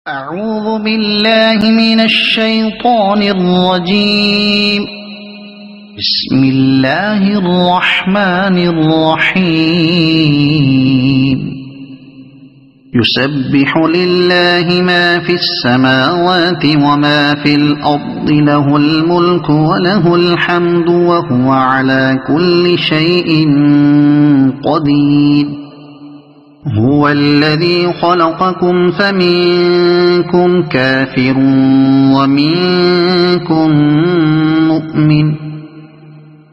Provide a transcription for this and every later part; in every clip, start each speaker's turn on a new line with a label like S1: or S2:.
S1: أعوذ بالله من الشيطان الرجيم. بسم الله الرحمن الرحيم. يسبح لله ما في السماوات وما في الأرض، له الملك وله الحمد وهو على كل شيء قدير. هو الذي خلقكم فمنكم كافر ومنكم مؤمن،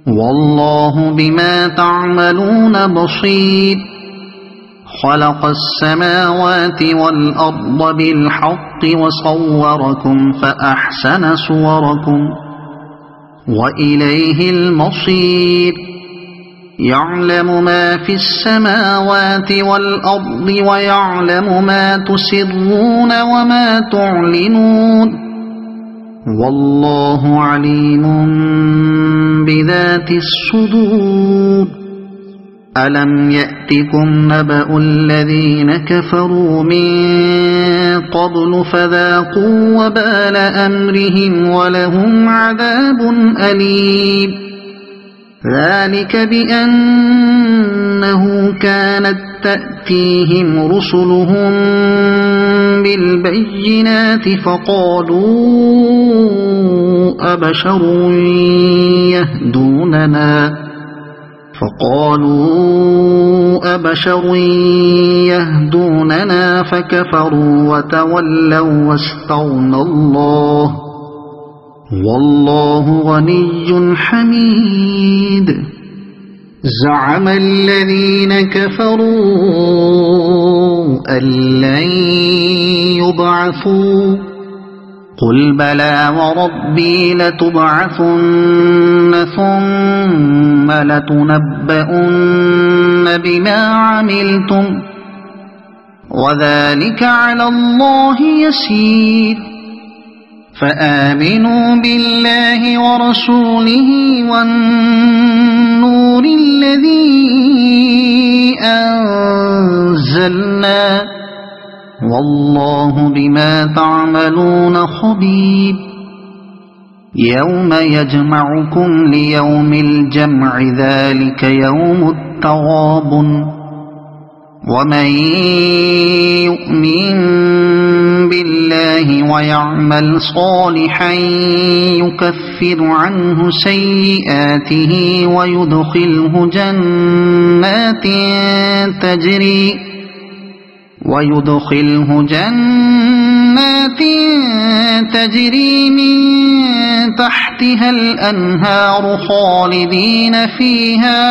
S1: والله بما تعملون بصير. خلق السماوات والأرض بالحق وصوركم فأحسن صوركم وإليه المصير. يعلم ما في السماوات والأرض ويعلم ما تسرون وما تعلنون، والله عليم بذات الصدور. ألم يأتكم نبأ الذين كفروا من قبل فذاقوا وبال أمرهم ولهم عذاب أليم. ذلك بأنه كانت تأتيهم رسلهم بالبينات فقالوا أبشر يهدوننا فكفروا وتولوا واستغنى الله، والله غني حميد. زعم الذين كفروا أن لن يبعثوا، قل بلى وربي لتبعثن ثم لتنبؤن بما عملتم وذلك على الله يسير. فآمنوا بالله ورسوله والنور الذي أنزلنا، والله بما تعملون خبير. يوم يجمعكم ليوم الجمع، ذلك يوم التغابن. ومن يؤمن بالله ويعمل صالحا يكفر عنه سيئاته ويدخله جنات تجري من تحتها الأنهار خالدين فيها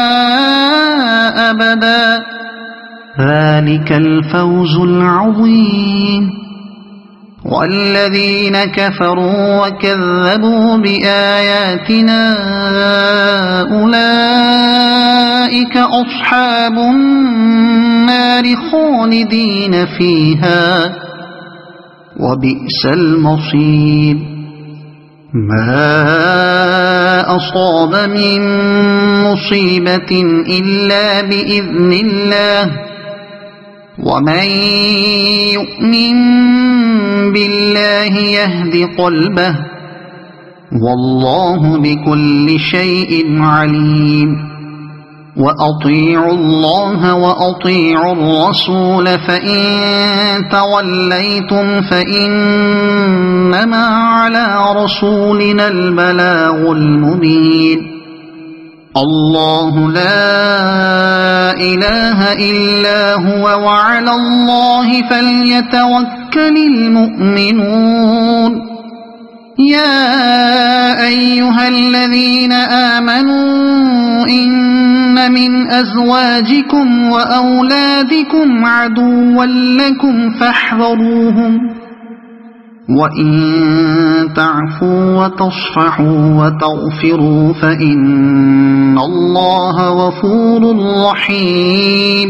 S1: أبدا، ذلك الفوز العظيم. والذين كفروا وكذبوا بآياتنا أولئك أصحاب النار خالدين فيها، وبئس المصير. ما أصاب من مصيبة إلا بإذن الله، ومن يؤمن بالله يهد قلبه، والله بكل شيء عليم. وأطيعوا الله وأطيعوا الرسول، فإن توليتم فإنما على رسولنا البلاغ المبين. الله لا إله إلا هو، وعلى الله فليتوكل المؤمنون. يا أيها الذين آمنوا إن من أزواجكم وأولادكم عدوا لكم فاحذروهم، وإن تعفوا وتصفحوا وتغفروا فإن الله غفور رحيم.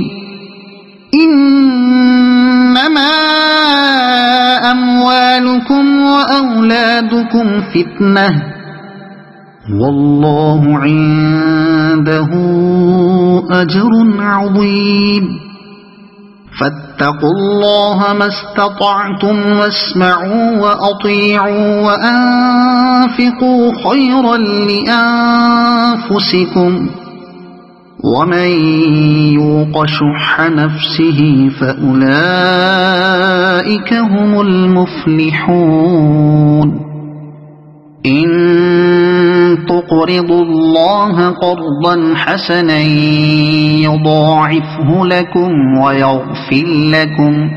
S1: إنما أموالكم وأولادكم فتنة، والله عنده أجر عظيم. فاتقوا الله ما استطعتم واسمعوا وأطيعوا وأنفقوا خيرا لأنفسكم ومن يوق شح نفسه فأولئك هم المفلحون إن تقرضوا الله قرضا حسنا يضاعفه لكم ويغفر لكم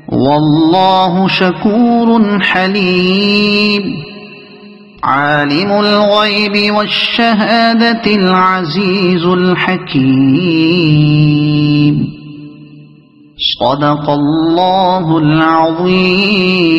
S1: والله شكور حليم عالم الغيب والشهادة العزيز الحكيم صدق الله العظيم.